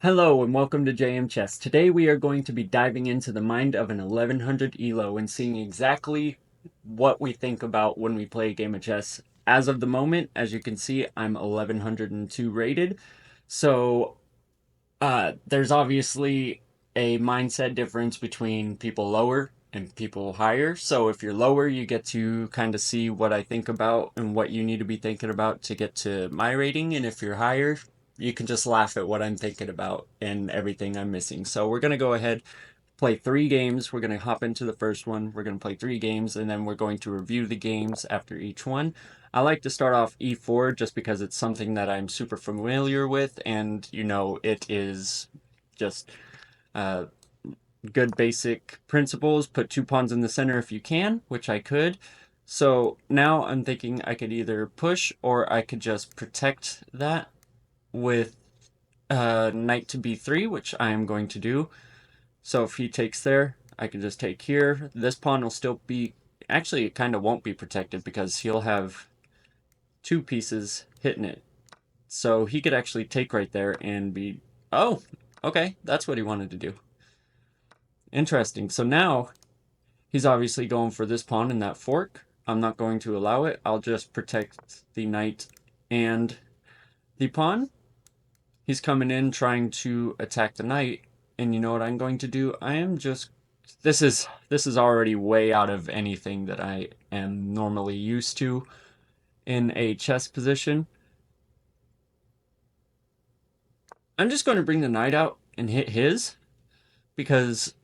Hello and welcome to JM Chess. Today we are going to be diving into the mind of an 1100 Elo and seeing exactly what we think about when we play a game of chess. As of the moment, as you can see, I'm 1102 rated. So there's obviously a mindset difference between people lower and people higher. So if you're lower, you get to kind of see what I think about and what you need to be thinking about to get to my rating. And if you're higher, you can just laugh at what I'm thinking about and everything I'm missing. So we're going to go ahead, play 3 games. We're going to hop into the first one. We're going to play 3 games, and then we're going to review the games after each one. I like to start off e4 just because it's something that I'm super familiar with, and it is just uh, good basic principles. Put 2 pawns in the center if you can, which I could. So now I'm thinking I could either push or I could just protect that with knight to b3, which I am going to do. So if he takes there, I can just take here. This pawn will still be, actually it kind of won't be protected because he'll have 2 pieces hitting it. So he could actually take right there and be, oh, okay, that's what he wanted to do. Interesting. So now he's obviously going for this pawn in that fork. I'm not going to allow it. I'll just protect the knight and the pawn. He's coming in trying to attack the knight, and you know what I'm going to do? I am just this is already way out of anything that I am normally used to in a chess position. I'm just going to bring the knight out and hit his, because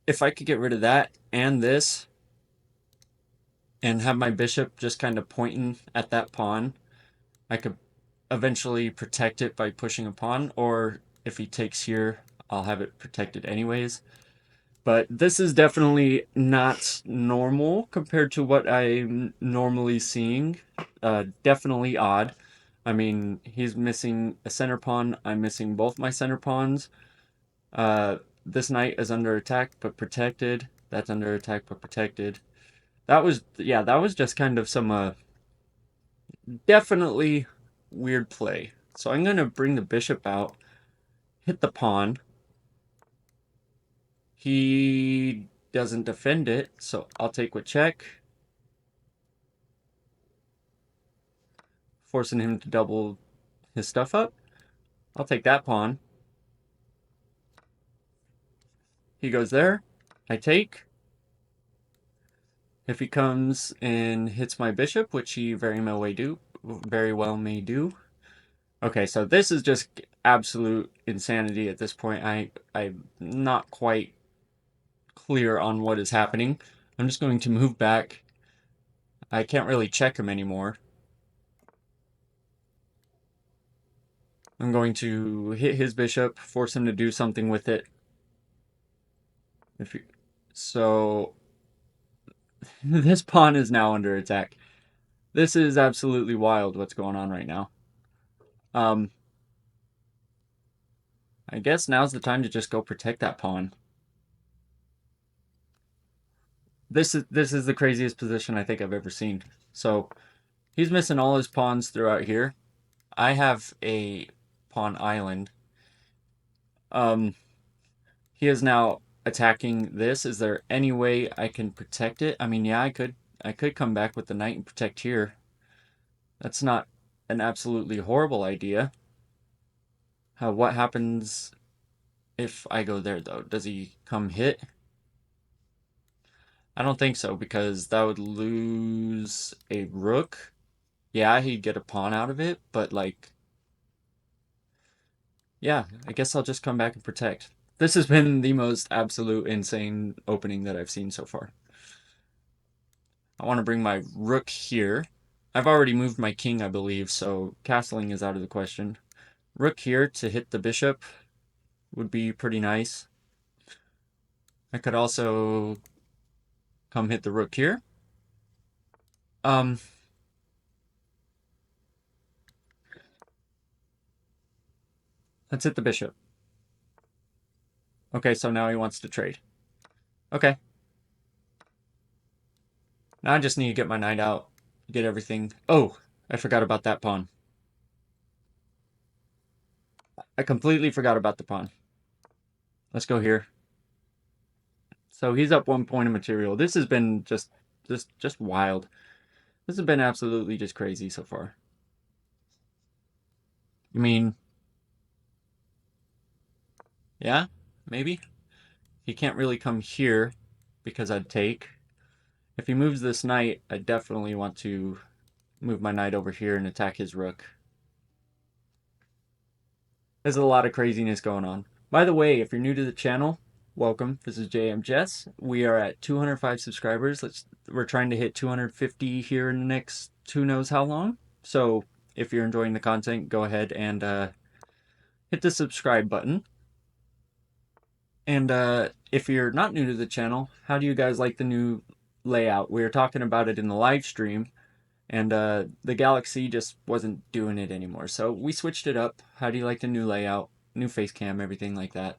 if I could get rid of that and this and have my bishop just kind of pointing at that pawn, I could eventually protect it by pushing a pawn, or if he takes here, I'll have it protected anyways. But this is definitely not normal compared to what I'm normally seeing. Definitely odd. I mean, he's missing a center pawn. I'm missing both my center pawns. Uh, this knight is under attack but protected. That's under attack but protected. That was just kind of some definitely weird play. So I'm going to bring the bishop out, hit the pawn. He doesn't defend it, so I'll take with check, forcing him to double his stuff up. I'll take that pawn. He goes there. I take. If he comes and hits my bishop, which he very well may do. Okay, so this is just absolute insanity at this point. I'm not quite clear on what is happening. I'm just going to move back. I can't really check him anymore. I'm going to hit his bishop, force him to do something with it. If you, so this pawn is now under attack. This is absolutely wild what's going on right now. Um, I guess now's the time to just go protect that pawn. This is the craziest position I think I've ever seen. So he's missing all his pawns throughout here. I have a pawn island. Um, he is now attacking this. Is there any way I can protect it? I mean, yeah, I could come back with the knight and protect here. That's not an absolutely horrible idea. What happens if I go there though? Does he come hit? I don't think so, because that would lose a rook. Yeah, he'd get a pawn out of it, but like, yeah, I guess I'll just come back and protect. This has been the most absolute insane opening that I've seen so far. I want to bring my rook here. I've already moved my king, I believe, so castling is out of the question. Rook here to hit the bishop would be pretty nice. I could also come hit the rook here. Um, let's hit the bishop. Okay, so now he wants to trade. Okay. Now I just need to get my knight out, get everything. Oh, I forgot about that pawn. I completely forgot about the pawn. Let's go here. So he's up 1 point of material. This has been just wild. This has been absolutely just crazy so far. I mean, yeah, maybe. He can't really come here because I'd take. If he moves this knight, I definitely want to move my knight over here and attack his rook. There's a lot of craziness going on. By the way, if you're new to the channel, welcome. This is JM Jess. We are at 205 subscribers. We're trying to hit 250 here in the next who knows how long. So if you're enjoying the content, go ahead and hit the subscribe button. And if you're not new to the channel, how do you guys like the new layout? We were talking about it in the live stream, and the Galaxy just wasn't doing it anymore. So we switched it up. How do you like the new layout, new face cam, everything like that?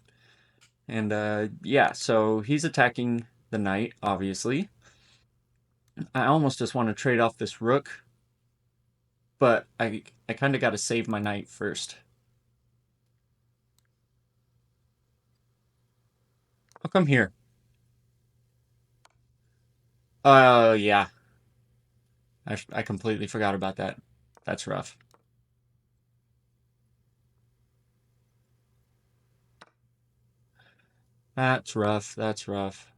And yeah, so he's attacking the knight, obviously. I almost just want to trade off this rook, but I kind of got to save my knight first. I'll come here. Yeah. I completely forgot about that. That's rough. That's rough. That's rough.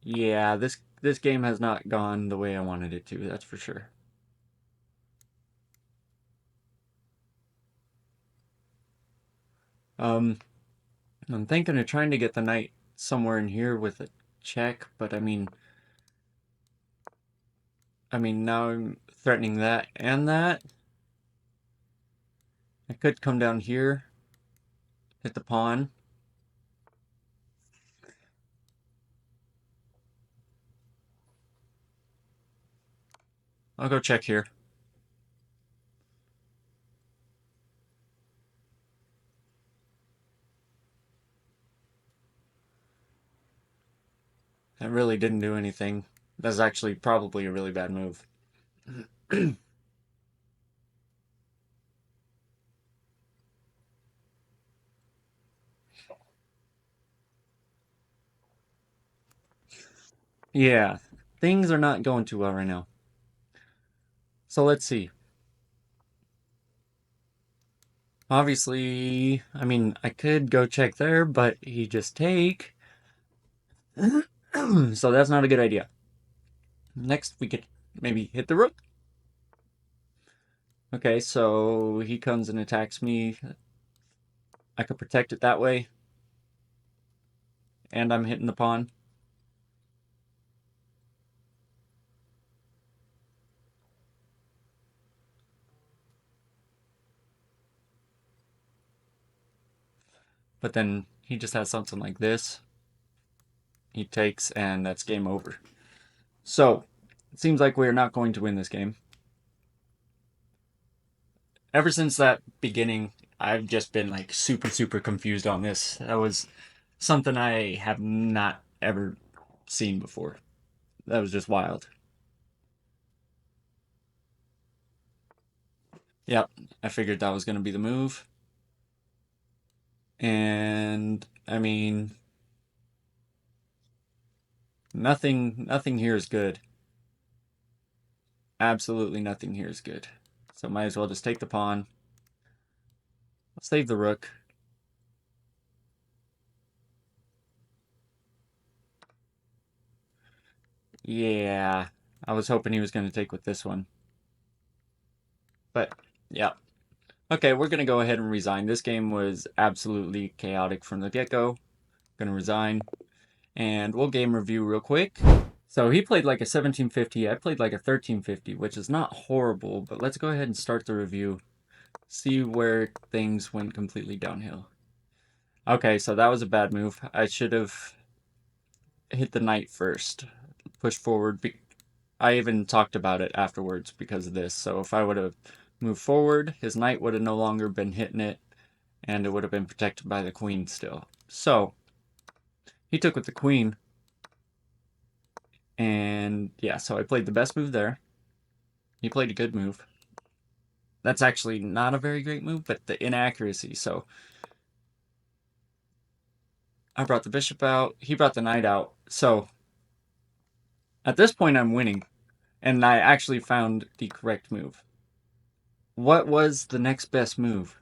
Yeah, this game has not gone the way I wanted it to, that's for sure. Um, I'm thinking of trying to get the knight somewhere in here with a check, but I mean now I'm threatening that and that. I could come down here, hit the pawn. I'll go check here. That really didn't do anything. That's actually probably a really bad move. Yeah, things are not going too well right now. So let's see. Obviously, I mean, I could go check there, but he just take. So that's not a good idea. Next, we could maybe hit the rook. Okay, so he comes and attacks me. I could protect it that way. And I'm hitting the pawn. But then he just has something like this. He takes, and that's game over. So, it seems like we're not going to win this game. Ever since that beginning, I've just been like super confused on this. That was something I have not ever seen before. That was just wild. Yep, I figured that was going to be the move. And I mean, nothing here is good. Absolutely nothing here is good. So might as well just take the pawn. I'll save the rook. Yeah, I was hoping he was going to take with this one. But yeah. Okay, we're going to go ahead and resign. This game was absolutely chaotic from the get-go. Going to resign. And we'll game review real quick. So he played like a 1750. I played like a 1350, which is not horrible, but let's go ahead and start the review. See where things went completely downhill. Okay, so that was a bad move. I should have hit the knight first. Push forward. I even talked about it afterwards because of this. So if I would have moved forward, his knight would have no longer been hitting it, and it would have been protected by the queen still. So he took with the queen, and yeah, so I played the best move there. He played a good move. That's actually not a very great move, but the inaccuracy. So I brought the bishop out. He brought the knight out. So at this point, I'm winning. And I actually found the correct move. What was the next best move?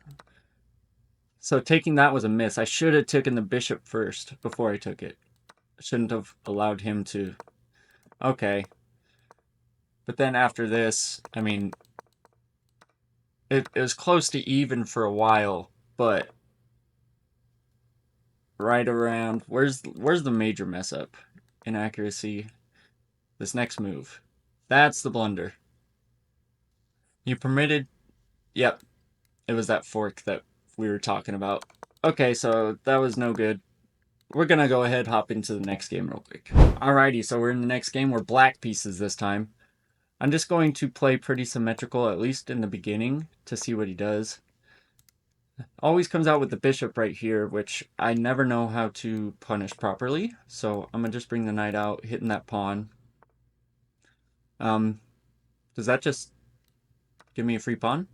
So taking that was a miss. I should have taken the bishop first before I took it. I shouldn't have allowed him to... Okay. But then after this, I mean, it was close to even for a while, but right around... Where's the major mess up? Inaccuracy. This next move. That's the blunder. You permitted... Yep, it was that fork that we were talking about. Okay, so that was no good. We're gonna go ahead hop into the next game real quick. Alrighty, so we're in the next game. We're black pieces this time. I'm just going to play pretty symmetrical, at least in the beginning, to see what he does. Always comes out with the bishop right here, which I never know how to punish properly. So I'm gonna just bring the knight out, hitting that pawn. Um, does that just give me a free pawn?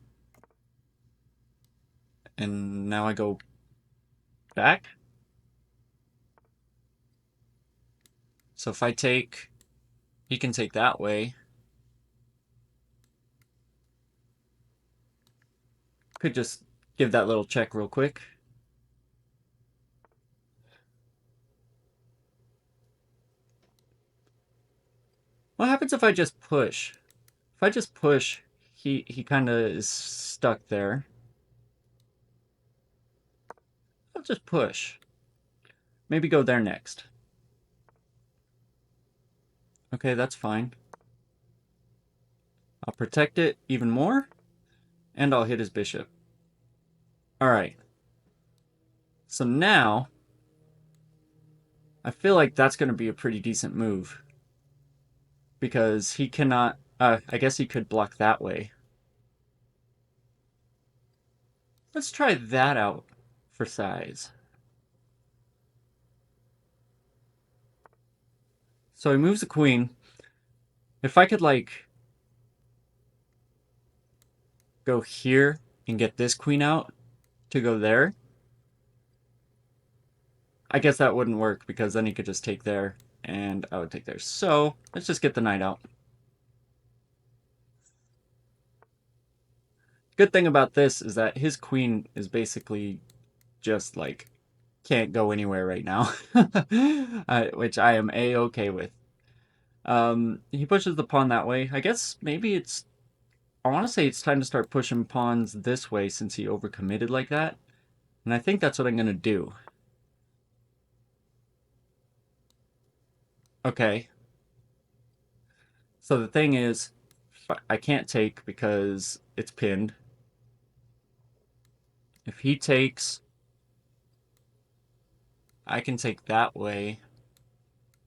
And now I go back. So if I take, he can take that way. Could just give that little check real quick. What happens if I just push? If I just push, he kind of is stuck there. I'll just push. Maybe go there next. Okay, that's fine. I'll protect it even more, and I'll hit his bishop. Alright. So now, I feel like that's going to be a pretty decent move. Because he cannot... I guess he could block that way. Let's try that out for size. So he moves the queen. If I could, like, go here and get this queen out to go there, I guess that wouldn't work because then he could just take there and I would take there. So let's just get the knight out. Good thing about this is that his queen is basically just like can't go anywhere right now, which I am a-okay with. He pushes the pawn that way. I guess maybe it's... I want to say it's time to start pushing pawns this way since he overcommitted like that. And I think that's what I'm going to do. Okay. So the thing is, I can't take because it's pinned. If he takes, I can take that way.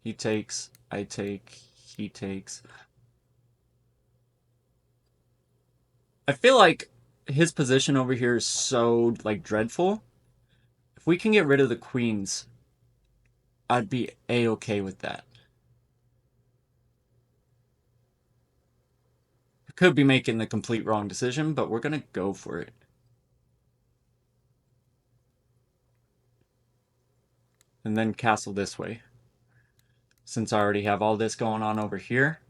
He takes, I take, he takes. I feel like his position over here is so, like, dreadful. If we can get rid of the queens, I'd be a-okay with that. I could be making the complete wrong decision, but we're gonna go for it. And then castle this way. Since I already have all this going on over here.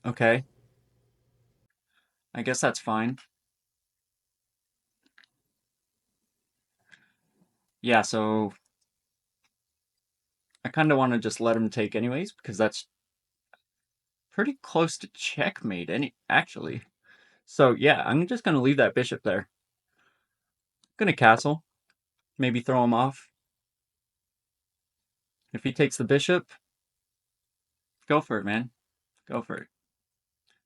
Okay. I guess that's fine. Yeah, so I kind of want to just let him take anyways, because that's pretty close to checkmate, actually. So yeah, I'm just going to leave that bishop there. Going to castle. Maybe throw him off. If he takes the bishop, go for it, man. Go for it.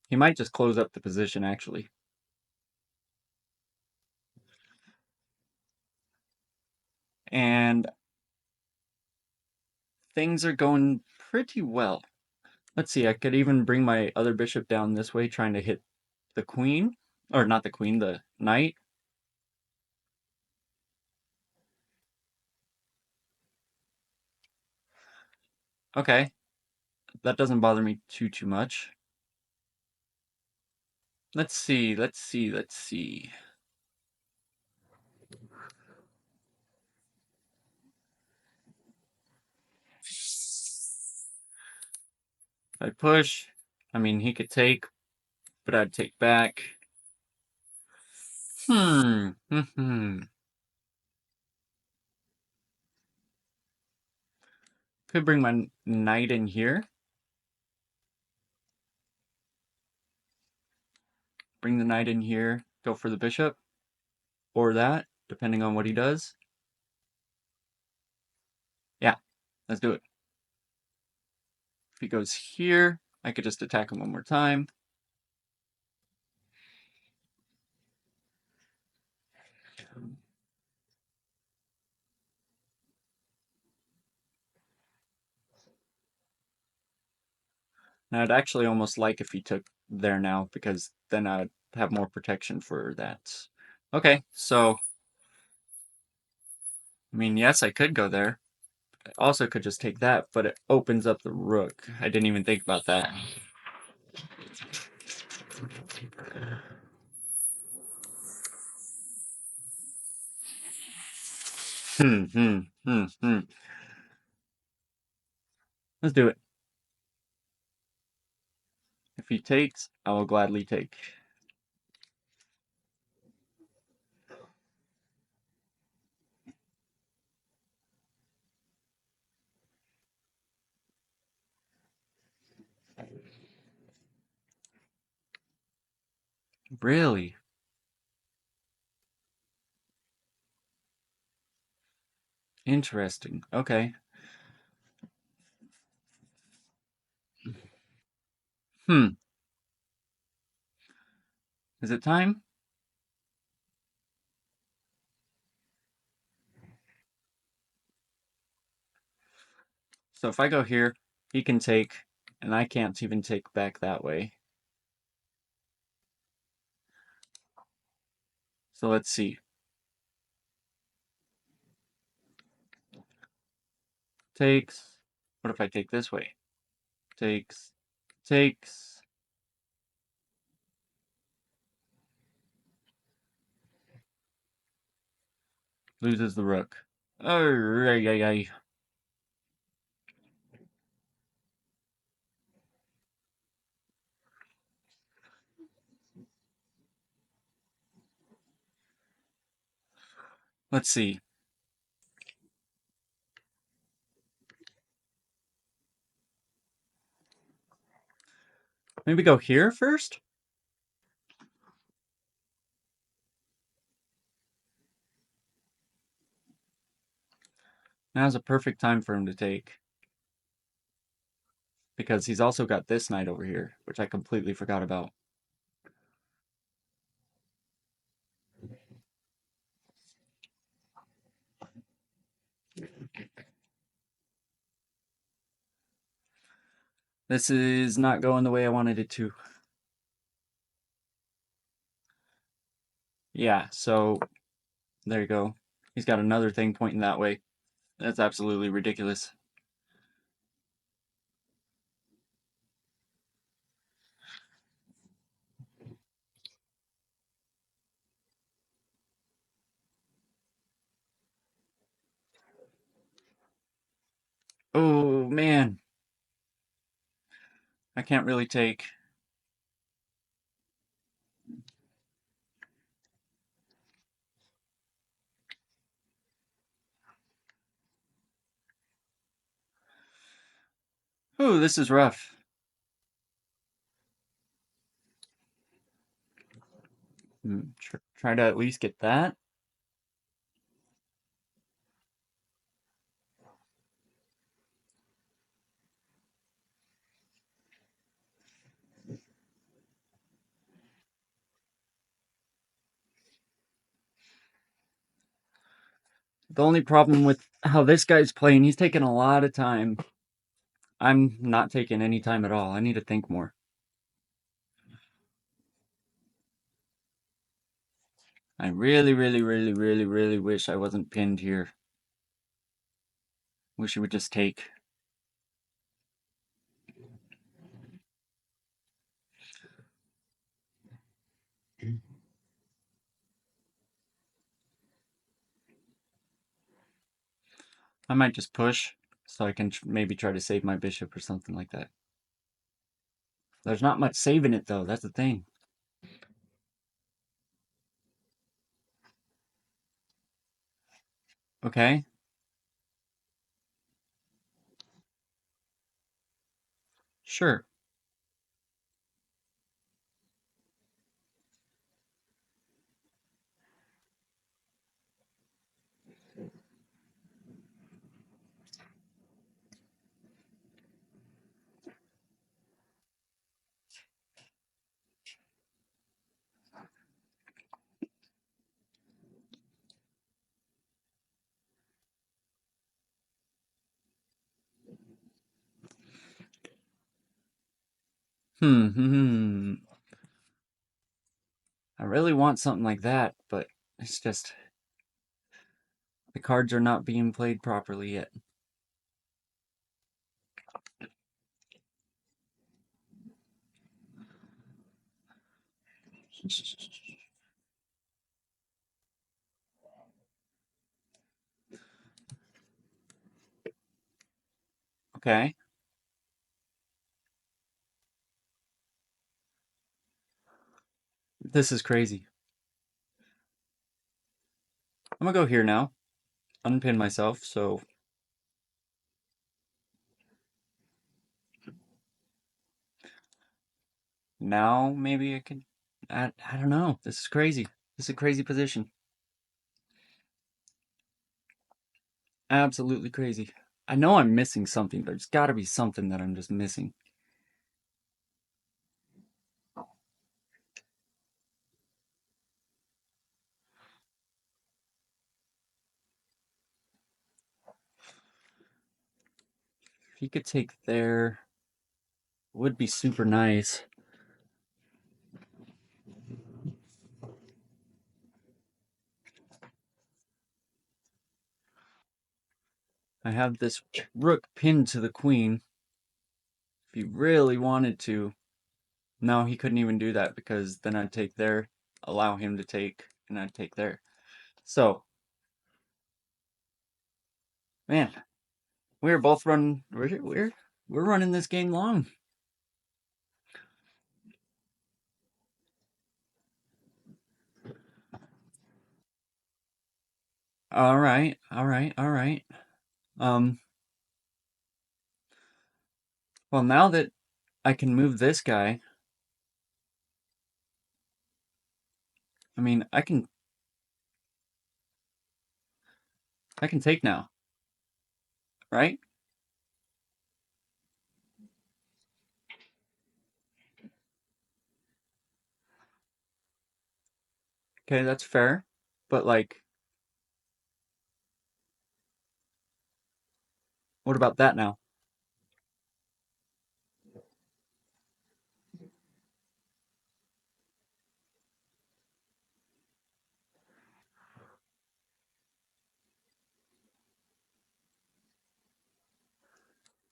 He might just close up the position, actually. And things are going pretty well. Let's see, I could even bring my other bishop down this way, trying to hit the queen. Or not the queen, the knight. Okay, that doesn't bother me too much. Let's see, let's see, let's see. If I push, I mean, he could take, but I'd take back. Hmm. Could bring my knight in here. Bring the knight in here, go for the bishop. Or that, depending on what he does. Yeah, let's do it. If he goes here, I could just attack him one more time. And I'd actually almost like if he took there now, because then I'd have more protection for that. Okay, so, I mean, yes, I could go there. I also could just take that, but it opens up the rook. I didn't even think about that. Hmm. Let's do it. If he takes, I will gladly take. Really? Interesting. Okay. Hmm. Is it time? So if I go here, he can take, and I can't even take back that way. So let's see. Takes. What if I take this way? Takes. Takes. Loses the rook. Oh, let's see. Maybe go here first? Now's a perfect time for him to take. Because he's also got this knight over here, which I completely forgot about. This is not going the way I wanted it to. Yeah, so there you go. He's got another thing pointing that way. That's absolutely ridiculous. Oh, man. I can't really take. Ooh, this is rough. Try to at least get that. The only problem with how this guy's playing, he's taking a lot of time. I'm not taking any time at all. I need to think more. I really wish I wasn't pinned here. Wish he would just take. I might just push so I can maybe try to save my bishop or something like that. There's not much saving it though, that's the thing. Okay. Sure. Hmm. I really want something like that, but it's just the cards are not being played properly yet. Okay. This is crazy. I'm gonna go here now. Unpin myself, so now maybe I can. I don't know. This is crazy. This is a crazy position. Absolutely crazy. I know I'm missing something. There's got to be something that I'm just missing. If he could take there, would be super nice. I have this rook pinned to the queen. If he really wanted to. No, he couldn't even do that because then I'd take there, allow him to take, and I'd take there. So, man, we're both running. We're running this game long. All right, all right, all right. Um, well, now that I can move this guy, I mean, I can take now, right? Okay, that's fair. But like, what about that now?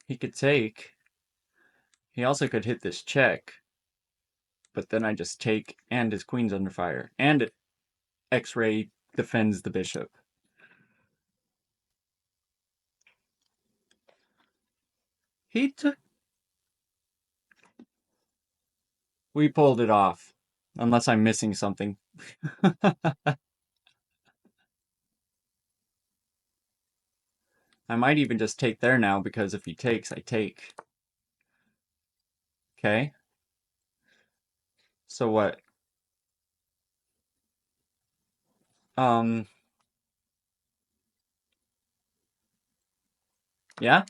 He could take. He also could hit this check, but then I just take, and his queen's under fire, and X-ray defends the bishop. He took. We pulled it off, unless I'm missing something. I might even just take there now because if he takes, I take. Okay. So what? Um. Yeah.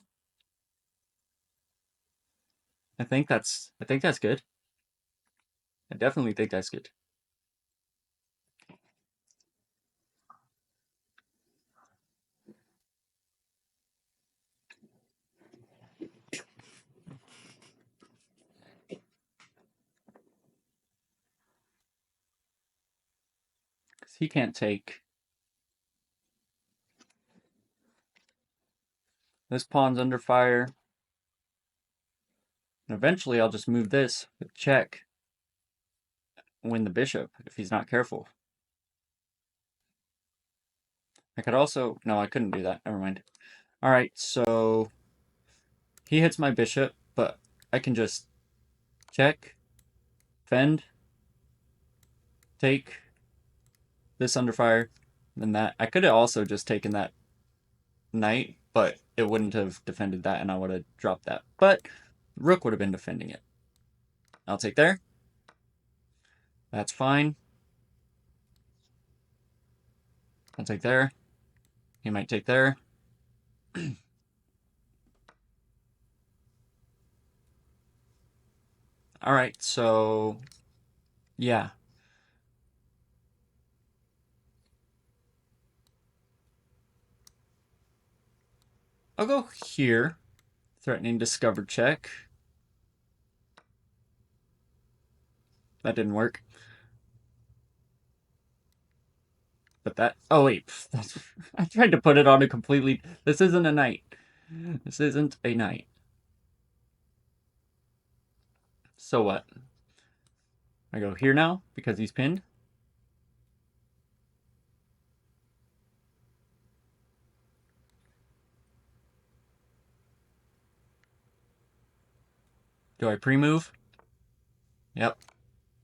I think that's good. I definitely think that's good. 'Cause he can't take. This pawn's under fire. And eventually I'll just move this with check, win the bishop if he's not careful. I could also. No, I couldn't do that. Never mind. Alright, so he hits my bishop, but I can just check, fend, take this under fire, then that. I could have also just taken that knight, but it wouldn't have defended that and I would have dropped that. But rook would have been defending it. I'll take there. That's fine. I'll take there. He might take there. Alright, so yeah. I'll go here. Threatening discover check. That didn't work. But that... Oh, wait. I tried to put it on a completely... This isn't a knight. This isn't a knight. So what? I go here now because he's pinned. Do I pre-move? Yep.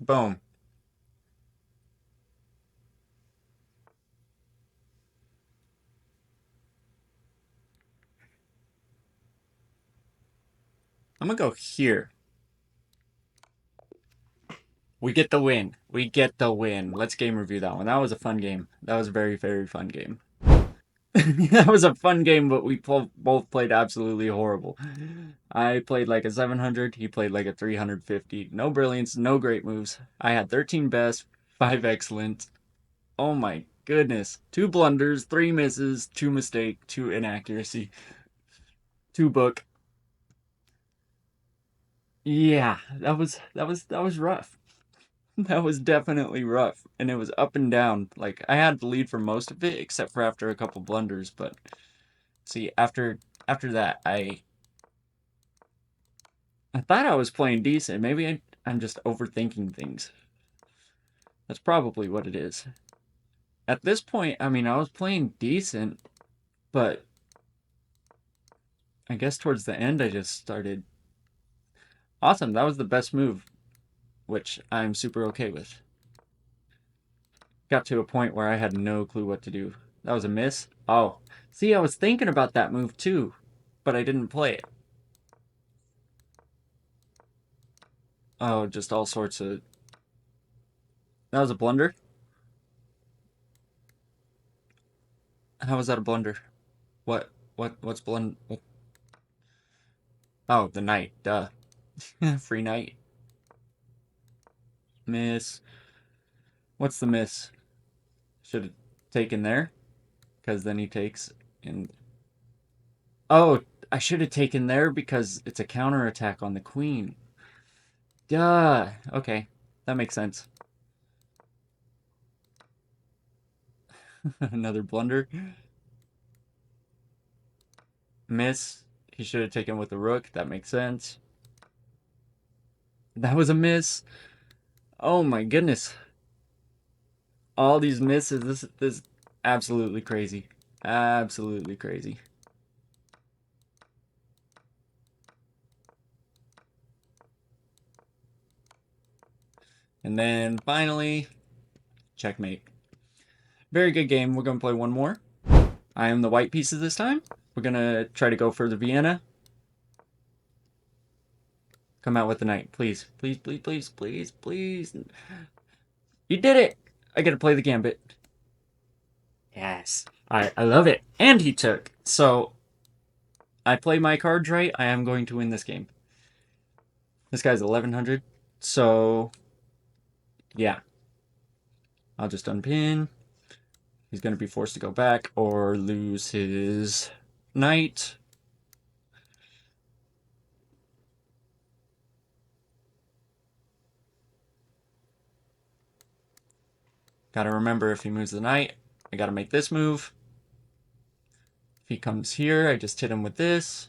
Boom. I'm gonna go here. We get the win. We get the win. Let's game review that one. That was a fun game. That was a very, very fun game. That was a fun game, but we both played absolutely horrible. I played like a 700. He played like a 350. No brilliance, no great moves. I had 13 best, 5 excellent. Oh my goodness. 2 blunders, 3 misses, 2 mistake, 2 inaccuracy, 2 book. Yeah, that was rough. That was definitely rough, and it was up and down. Like I had the lead for most of it, except for after a couple blunders. But see, after that, I thought I was playing decent. Maybe I'm just overthinking things. That's probably what it is. At this point, I mean, I was playing decent, but I guess towards the end, I just started. Awesome, that was the best move, which I'm super okay with. Got to a point where I had no clue what to do. That was a miss. Oh, see, I was thinking about that move too, but I didn't play it. Oh, just all sorts of. That was a blunder. How was that a blunder? What's blund? What? Oh, the knight. Duh. Free knight. Miss. What's the miss? Should have taken there, because then he takes and. Oh, I should have taken there because it's a counterattack on the queen. Duh. Okay, that makes sense. Another blunder. Miss. He should have taken with the rook. That makes sense. That was a miss. Oh my goodness. All these misses. This absolutely crazy. Absolutely crazy. And then finally, checkmate. Very good game. We're going to play one more. I am the white pieces this time. We're going to try to go for the Vienna. Come out with the knight. Please. Please, please, please, please, please. You did it! I get to play the gambit. Yes. I love it. And he took. So, I play my cards right. I am going to win this game. This guy's 1100. So, yeah. I'll just unpin. He's going to be forced to go back or lose his knight. Gotta remember if he moves the knight, I gotta make this move. If he comes here, I just hit him with this.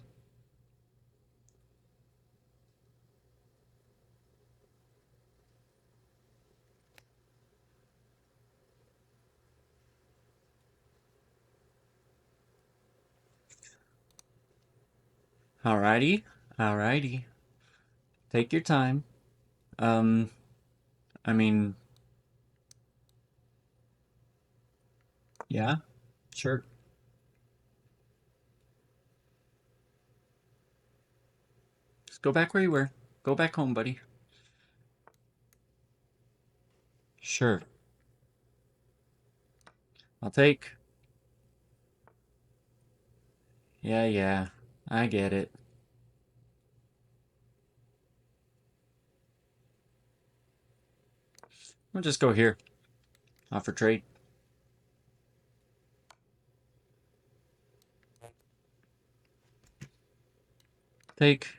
Alrighty. Alrighty. Take your time. Um, I mean, yeah, sure. Just go back where you were. Go back home, buddy. Sure. I'll take. Yeah, yeah. I get it. We'll just go here. Offer trade. Take.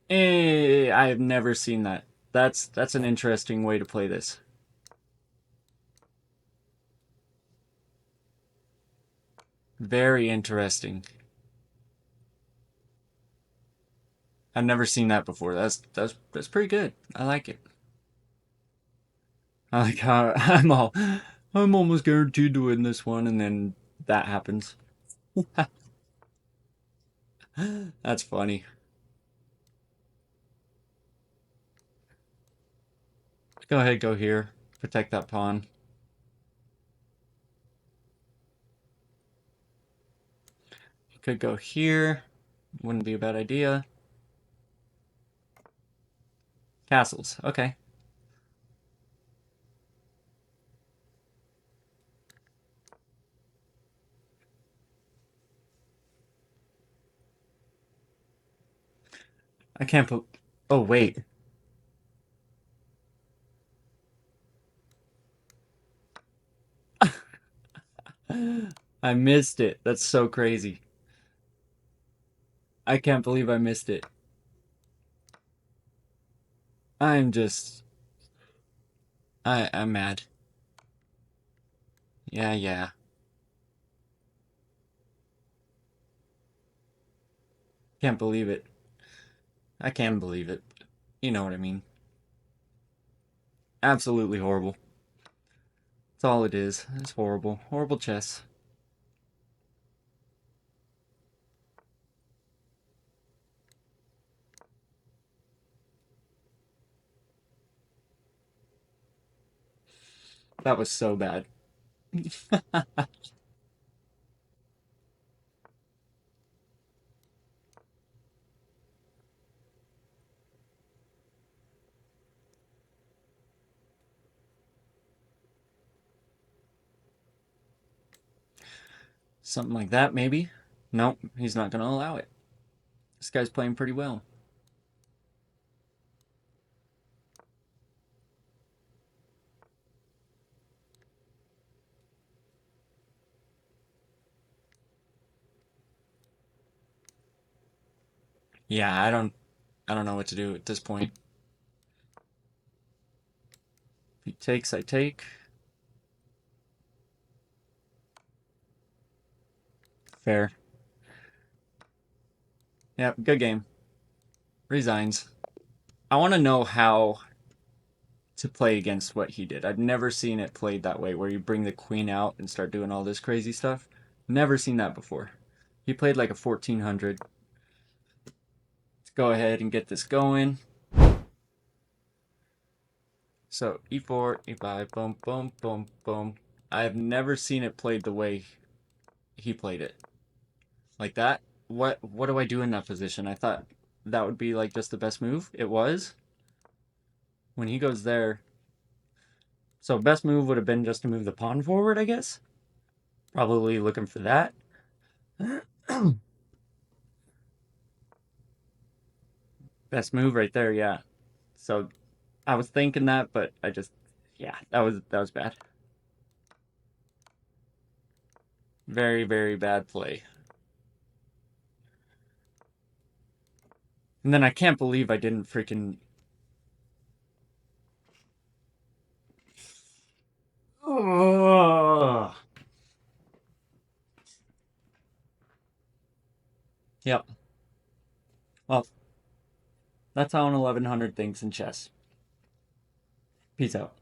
I have never seen that. That's an interesting way to play this. Very interesting. I've never seen that before. That's pretty good. I like it. I like how I'm almost guaranteed to win this one, and then that happens. That's funny. Go ahead, go here. Protect that pawn. You could go here. Wouldn't be a bad idea. Castles. Okay. I can't put. Oh wait. I missed it. That's so crazy. I can't believe I missed it. I'm just. I'm mad. Yeah, yeah. Can't believe it. I can believe it. You know what I mean. Absolutely horrible. That's all it is. It's horrible. Horrible chess. That was so bad. Something like that, maybe. Nope, he's not gonna allow it. This guy's playing pretty well. Yeah, I don't know what to do at this point. If he takes, I take. Fair. Yep, good game. Resigns. I want to know how to play against what he did. I've never seen it played that way, where you bring the queen out and start doing all this crazy stuff. Never seen that before. He played like a 1400. Let's go ahead and get this going. So e4, e5, boom, boom, boom, boom. I've never seen it played the way he played it. Like that. What do I do in that position? I thought that would be like just the best move. It was. When he goes there. So best move would have been just to move the pawn forward, I guess. Probably looking for that. Best move right there, yeah. So I was thinking that, but I just yeah, that was bad. Very, very bad play. And then I can't believe I didn't freaking Ugh. Yep. Well, that's how an 1100 thinks in chess. Peace out.